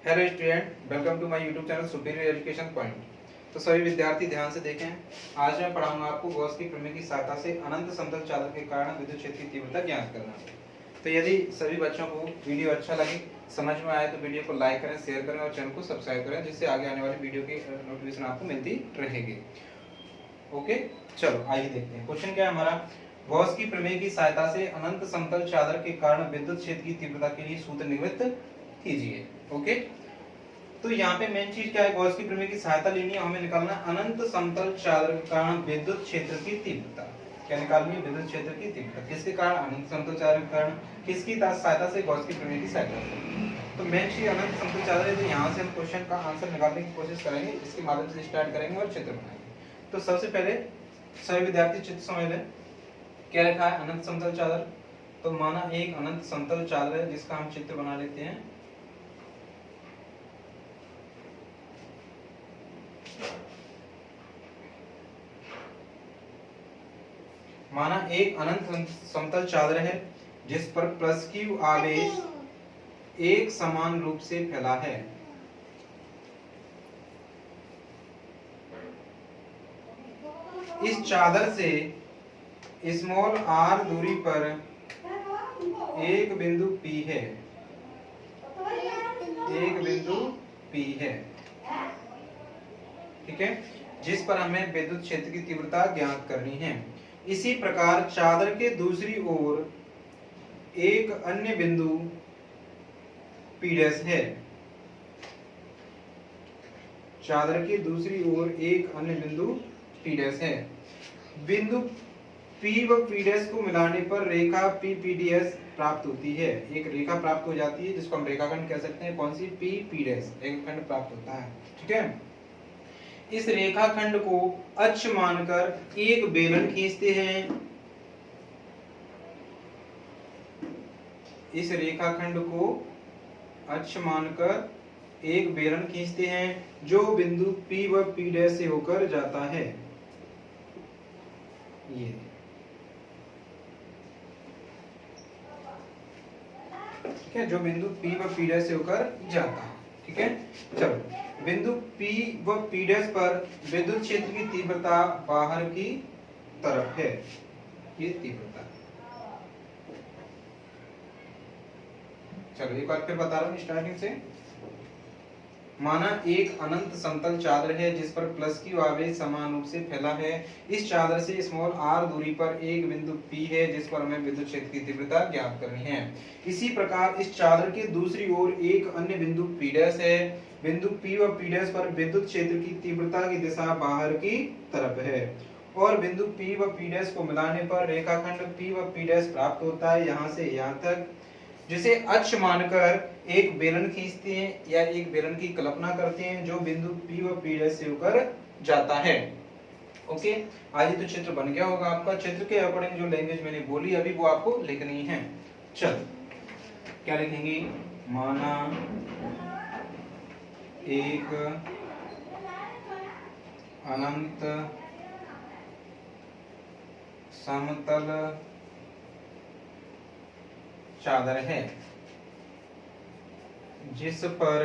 Hello student, welcome to my YouTube channel superior education point. तो सभी विद्यार्थी ध्यान से देखें। आज मैं पढ़ाऊंगा आपको गॉस की प्रमेय की सहायता से अनंत समतल चादर के कारण विद्युत क्षेत्र की तीव्रता ज्ञात करना। तो यदि सभी बच्चों को वीडियो अच्छा लगे, समझ में आए, तो वीडियो को लाइक करें, शेयर करें और चैनल को सब्सक्राइब करें, जिससे आगे आने वाली वीडियो की नोटिफिकेशन आपको मिलती रहेगी। ओके, चलो आइए देखते हैं। क्वेश्चन क्या है हमारा, गॉस की प्रमेय की सहायता से अनंत समतल चादर के कारण विद्युत क्षेत्र की तीव्रता के लिए सूत्र निम्नलिखित कीजिए। ओके, तो यहाँ पे मेन चीज क्या है, गॉस की प्रमेय की सहायता लेनी है, हमें निकालना है अनंत समतल चादर के कारण विद्युत क्षेत्र की तीव्रता। क्या निकालनी है? विद्युत क्षेत्र की तीव्रता किसके कारण? अनंत समतल चादर के कारण। किसकी सहायता से? गॉस की प्रमेय की सहायता से। तो मेन चीज अनंत समतल चादर है, तो यहाँ से हम क्वेश्चन का आंसर निकालने की कोशिश करेंगे, इसके माध्यम से स्टार्ट करेंगे और चित्र बनाएंगे। तो सबसे पहले सभी विद्यार्थी चित्र समझ लें। क्या लिखा है? अनंत समतल चादर। तो माना एक अनंत समतल चादर है जिसका हम चित्र बना लेते हैं। माना एक अनंत समतल चादर है जिस पर प्लस क्यू आवेश एक समान रूप से फैला है। इस चादर से स्मॉल r दूरी पर एक बिंदु P है। एक बिंदु P है, ठीक है, जिस पर हमें विद्युत क्षेत्र की तीव्रता ज्ञात करनी है। इसी प्रकार चादर के दूसरी ओर एक अन्य बिंदु P' है। चादर की दूसरी ओर एक अन्य बिंदु P' है। बिंदु P व P' को मिलाने पर रेखा PPDS प्राप्त होती है। एक रेखा प्राप्त हो जाती है जिसको हम रेखाखंड कह सकते हैं। कौन सी? PP', एक खंड प्राप्त होता है, ठीक है। इस रेखाखंड को अक्ष मानकर एक बेलन खींचते हैं। इस रेखाखंड को अक्ष मानकर एक बेलन खींचते हैं जो बिंदु P व P' से होकर जाता है। ये ठीक है, जो बिंदु P व P' से होकर जाता है, ठीक है। चलो, बिंदु P व P' पर विद्युत क्षेत्र की तीव्रता बाहर की तरफ है। ये तीव्रता, चलो एक बार फिर बता रहा हूं स्टार्टिंग से। माना एक अनंत समतल चादर है जिस पर प्लस क्यू आवेश समान रूप से फैला है। इस चादर से स्मॉल r दूरी पर एक बिंदु P है जिस पर हमें विद्युत क्षेत्र की तीव्रता ज्ञात करनी है। इसी प्रकार इस चादर के दूसरी ओर एक अन्य बिंदु P' है। बिंदु P व P' पर विद्युत क्षेत्र की तीव्रता की दिशा बाहर की तरफ है और बिंदु P व P' को मिलाने पर रेखाखंड P व P' प्राप्त होता है, यहाँ से यहाँ तक, जिसे अक्ष मानकर एक बेलन खींचते हैं या एक बेलन की कल्पना करते हैं जो बिंदु P व P' से होकर जाता है। ओके, आज तो चित्र बन गया होगा आपका। चित्र के अकॉर्डिंग जो लैंग्वेज मैंने बोली अभी वो आपको लिखनी है। चल, क्या लिखेंगे? माना एक अनंत समतल चादर है जिस पर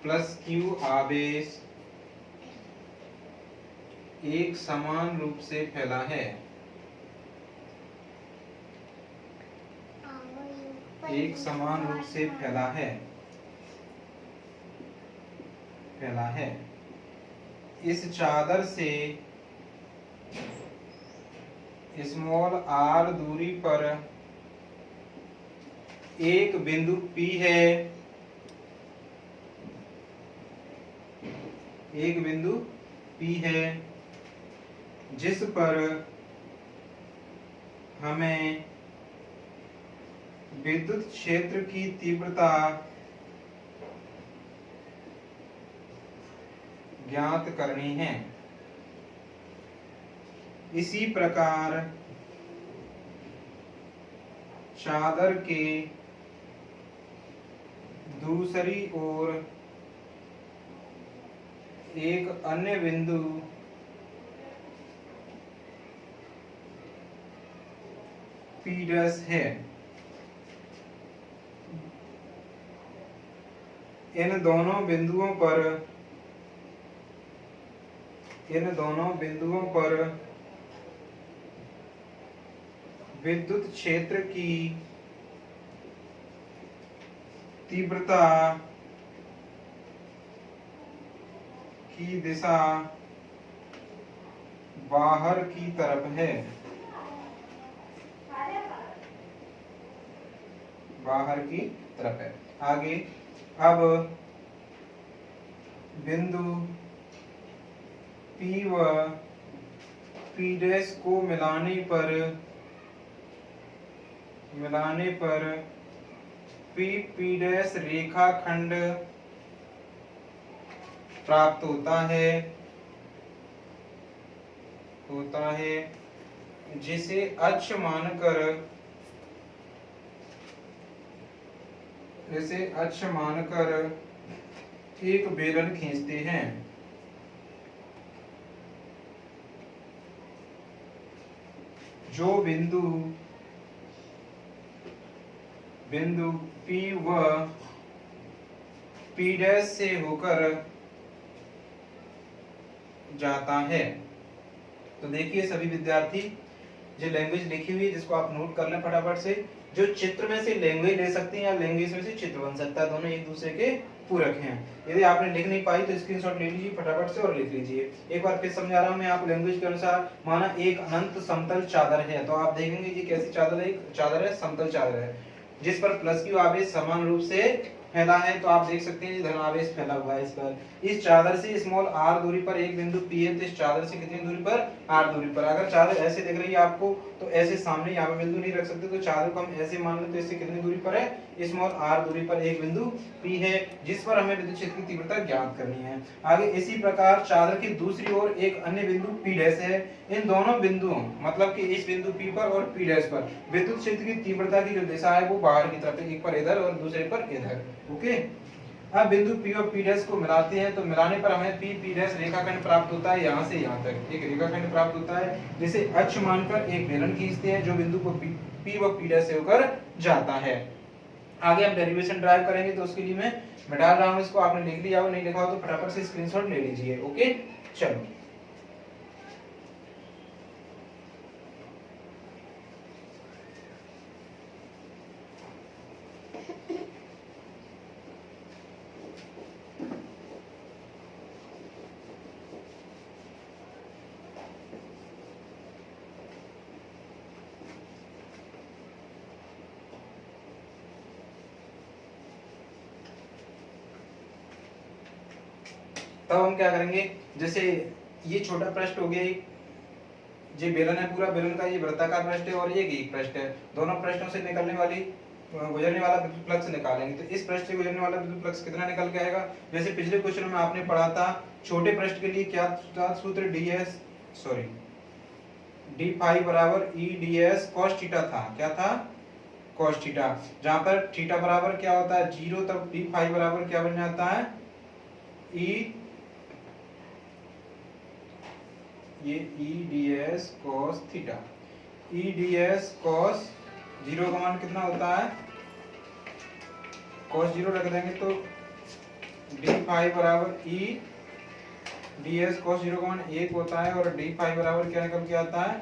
प्लस क्यू आवेश एक समान रूप से फैला है। एक समान रूप से फैला है। इस चादर से स्मॉल r दूरी पर एक बिंदु P है। एक बिंदु P है जिस पर हमें विद्युत क्षेत्र की तीव्रता ज्ञात करनी है। इसी प्रकार चादर के दूसरी ओर एक अन्य बिंदु P' है। इन दोनों बिंदुओं पर विद्युत क्षेत्र की तीव्रता की दिशा बाहर की तरफ है। बाहर की तरफ है। आगे, अब बिंदु P व P' को मिलाने पर P रेखाखंड प्राप्त होता है जिसे अक्ष मानकर एक बेलन खींचते हैं। जो बिंदु P व P' से होकर जाता है। तो देखिए सभी विद्यार्थी, जो लैंग्वेज लिखी हुई है जिसको आप नोट कर लें फटाफट से। जो चित्र में से लैंग्वेज ले सकते हैं या लैंग्वेज में से चित्र बन सकता है, दोनों एक दूसरे के पूरक हैं। यदि आपने लिख नहीं पाई तो स्क्रीनशॉट ले लीजिए फटाफट से और लिख लीजिए। एक बार फिर समझा रहा हूं मैं आपको लैंग्वेज के अनुसार। माना एक अनंत समतल चादर है, तो आप देखेंगे ये कैसी चादर है, एक चादर है, समतल चादर है, जिस पर प्लस क्यू आवेश समान रूप से फैला है। तो आप देख सकते हैं धन आवेश फैला हुआ है इस पर। इस चादर से स्मॉल r दूरी पर एक बिंदु P है, तो इस चादर से कितनी दूरी पर, r दूरी पर। अगर चादर ऐसे दिख रही है आपको तो ऐसे सामने यहाँ पे बिंदु नहीं रख सकते, तो चादर को हम ऐसे मान लें तो इससे कितनी दूरी पर है, स्मॉल r दूरी पर एक बिंदु P है, जिस पर हमें विद्युत क्षेत्र की तीव्रता ज्ञात करनी है। आगे इसी प्रकार चादर की दूसरी ओर एक अन्य बिंदु P' है। इन दोनों बिंदुओं मतलब कि इस बिंदु P पर और P' पर विद्युत क्षेत्र की तीव्रता की जो दिशा है वो बाहर की तरफ है, एक पर इधर और दूसरे पर इधर। ओके, अब बिंदु P और P' को मिलाते हैं, तो मिलाने पर हमें P' रेखाखंड प्राप्त होता है। यहाँ से यहाँ तक एक रेखाखंड प्राप्त होता है, जिसे अक्ष मानकर एक बेलन खींचते हैं जो बिंदु को P व P' से होकर जाता है। आगे हम डेरिवेशन ड्राइव करेंगे, तो उसके लिए मैं डाल रहा हूँ इसको। आपने लिख लिया हो, नहीं लिखा हो तो फटाफट से स्क्रीनशॉट ले लीजिए। ओके, चलो तब हम क्या करेंगे, जैसे ये छोटा पृष्ठ हो गया, ये बेलन है, पूरा बेलन का ये वृत्ताकार पृष्ठ है और ये एक पृष्ठ है। दोनों पृष्ठों से गुजरने वाला विद्युत फ्लक्स निकालेंगे। तो इस पृष्ठ से गुजरने वाला विद्युत फ्लक्स कितना निकल के आएगा, जैसे पिछले क्वेश्चन में आपने पढ़ा था छोटे पृष्ठ के लिए क्या था सूत्र, d5 बराबर EdS cos थीटा था। क्या था, cos थीटा। जहां पर थीटा बराबर क्या होता है 0, तब d5 बराबर क्या बन जाता है, ये EdS cos theta. EdS cos 0 का मान कितना होता है, cos 0 रख देंगे तो d5 बराबर EdS cos 0 का मान 1 होता है, और d5 बराबर क्या निकल के आता है,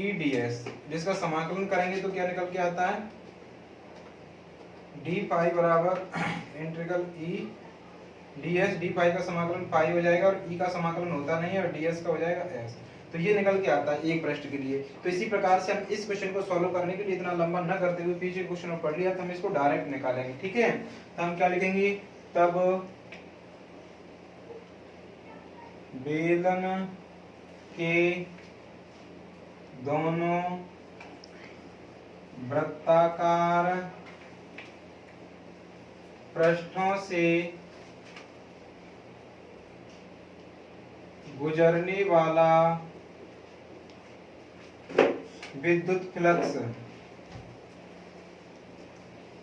EdS, जिसका समाकलन करेंगे तो क्या निकल के आता है, d5 बराबर इंटीग्रल ds, d5 का समाकलन पाई हो जाएगा और e का समाकलन होता नहीं है, और ds का हो जाएगा s। तो ये निकल के आता है एक पृष्ठ के लिए। तो इसी प्रकार से हम इस क्वेश्चन को सॉल्व करने के लिए इतना लंबा न करते हुए पीछे क्वेश्चन में पढ़ लिया, तो हम इसको डायरेक्ट निकालेंगे। ठीक है, तो हम क्या लिखेंगे, तब बेलन के दोनों वृत्ताकार पृष्ठों से गुजरने वाला विद्युत फ्लक्स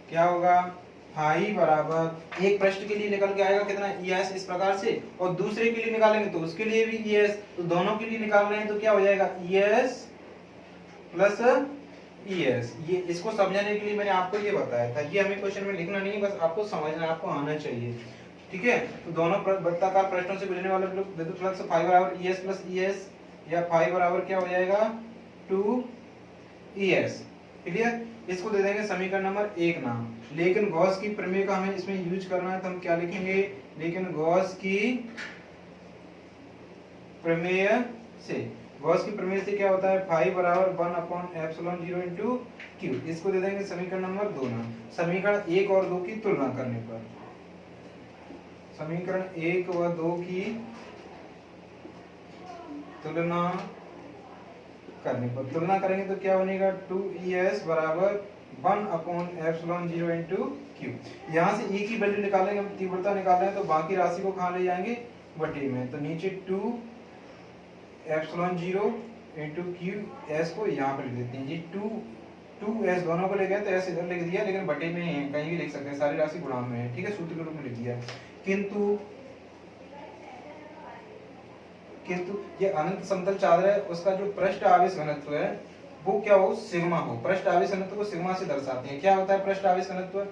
क्या होगा, फाई बराबर एक पृष्ठ के लिए निकल के आएगा कितना, ES, इस प्रकार से, और दूसरे के लिए निकालेंगे तो उसके लिए भी ES, तो दोनों के लिए निकाल रहे हैं तो क्या हो जाएगा, ES प्लस ES, ये इसको समझाने के लिए मैंने आपको ये बताया था। ये हमें क्वेश्चन में लिखना नहीं है, बस आपको समझना, आपको आना चाहिए। ठीक है, तो दोनों वृत्ताकार प्रश्नों से गुजरने वाला विद्युत फ्लक्स फाई बराबर ES प्लस ES, या फाई बराबर क्या हो जाएगा 2ES। क्लियर, इसको दे देंगे समीकरण नंबर 1 नाम। लेकिन गॉस की प्रमेय का हमें इसमें यूज करना है, तो हम क्या लिखेंगे, लेकिन गॉस की प्रमेय से, गॉस की प्रमेय से क्या होता है, फाई बराबर 1/ε0 इनटू क्यू। इसको दे देंगे समीकरण नंबर 2 नाम। समीकरण 1 और 2 की तुलना करने पर, समीकरण 1 व 2 की तुलना करने पर, तुलना करेंगे तो क्या बनेगा 2ES बराबर 1/ε0 इनटू क्यू। यहाँ से E की वैल्यू निकालेंगे, हम तीव्रता निकाल रहे हैं, तो बाकी राशि को कहाँ ले जाएंगे, बटे में। तो नीचे 2/ε0 इनटू क्यू, S को यहाँ पर लिख देते हैं जी। 2S दोनों को ले गए तो S इधर लिख दिया, लेकिन बटे में है, कहीं भी लिख सकते हैं, सारी राशि गुणा में है। ठीक है, सूत्र के रूप में लिख दिया। किंतु ये अनंत समतल चादर है, उसका जो पृष्ठ आवेश घनत्व है वो क्या हो, सिग्मा हो। पृष्ठ आवेश घनत्व को सिग्मा से दर्शाते हैं। क्या होता है पृष्ठ आवेश घनत्व,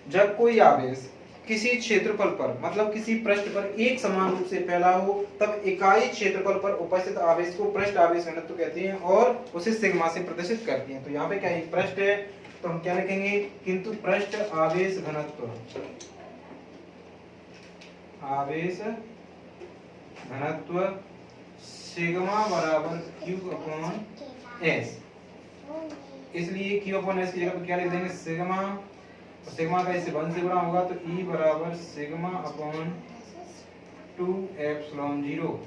जब कोई आवेश किसी क्षेत्रफल पर, मतलब किसी पृष्ठ पर एक समान रूप से फैला हो, तब इकाई क्षेत्रफल पर उपस्थित आवेश को पृष्ठ आवेश घनत्व कहते हैं और उसे सिग्मा से प्रदर्शित करते हैं। तो यहाँ पे क्या एक पृष्ठ है, तो हम क्या लिखेंगे, किंतु पृष्ठ आवेश घनत्व, आवेश घनत्व सिग्मा बराबर Q/S। इसलिए Q/S की जगह पे क्या लिख देंगे, सिग्मा। तो सिग्मा का इससे 1 से गुणा होगा, तो E बराबर सिग्मा अपॉन 2ε0।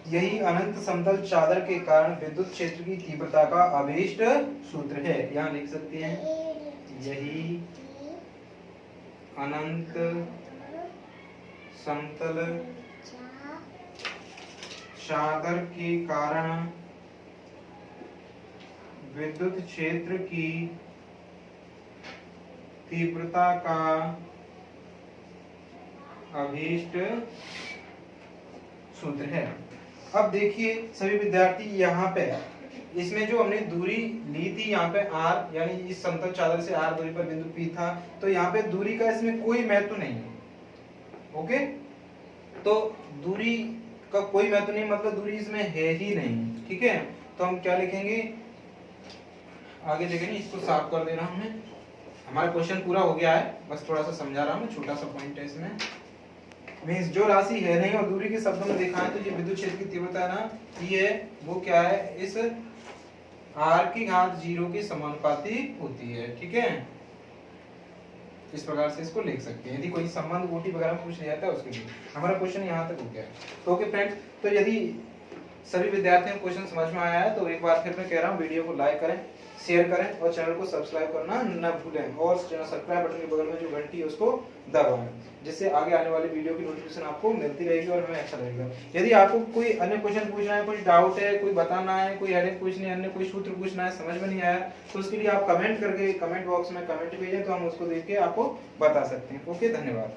यही अनंत समतल चादर के कारण विद्युत क्षेत्र की तीव्रता का अभीष्ट सूत्र है। यहाँ लिख सकते हैं, यही अनंत समतल चादर के कारण विद्युत क्षेत्र की तीव्रता का अभीष्ट सूत्र है। अब देखिए सभी विद्यार्थी, यहाँ पे इसमें जो हमने दूरी ली थी, यहाँ पे R, यानी इस समतल चादर से R दूरी पर बिंदु P था, तो यहाँ पे दूरी का इसमें कोई महत्व नहीं है। ओके, तो दूरी का कोई महत्व नहीं, मतलब दूरी इसमें है ही नहीं। ठीक है, तो हम क्या लिखेंगे, आगे देखेंगे। इसको साफ कर दे रहा हूं मैं, हमारा क्वेश्चन पूरा हो गया है, बस थोड़ा सा समझा रहा हूं, छोटा सा पॉइंट है इसमें। मींस जो राशि है नहीं और दूरी के शब्दों में देखा है, तो ये विद्युत क्षेत्र की तीव्रता है ना, ये वो क्या है, इस r⁻0 के समानुपाती होती है। ठीक है, इस प्रकार से इसको लिख सकते हैं। यदि कोई संबंध गोटी वगैरह पूछ लिया जाता है उसके लिए। हमारा क्वेश्चन यहाँ तक हो गया। तो ओके फ्रेंड्स, तो यदि सभी विद्यार्थियों को क्वेश्चन समझ में आया है, तो एक बार फिर मैं कह रहा हूँ, वीडियो को लाइक करें, शेयर करें और चैनल को सब्सक्राइब करना न भूलें। और सब्सक्राइब बटन के बगल में जो घंटी है उसको दबाएं, जिससे आगे आने वाली वीडियो की नोटिफिकेशन आपको मिलती रहेगी और हमें अच्छा लगेगा। यदि आपको कोई अन्य क्वेश्चन पूछना है, कुछ डाउट है, कोई बताना है, कोई हेडिंग पूछनी है, अन्य कोई सूत्र पूछना है, समझ में नहीं आया, तो उसके लिए आप कमेंट करके कमेंट बॉक्स में कमेंट भेजें, तो हम उसको देख के आपको बता सकते हैं। ओके, धन्यवाद।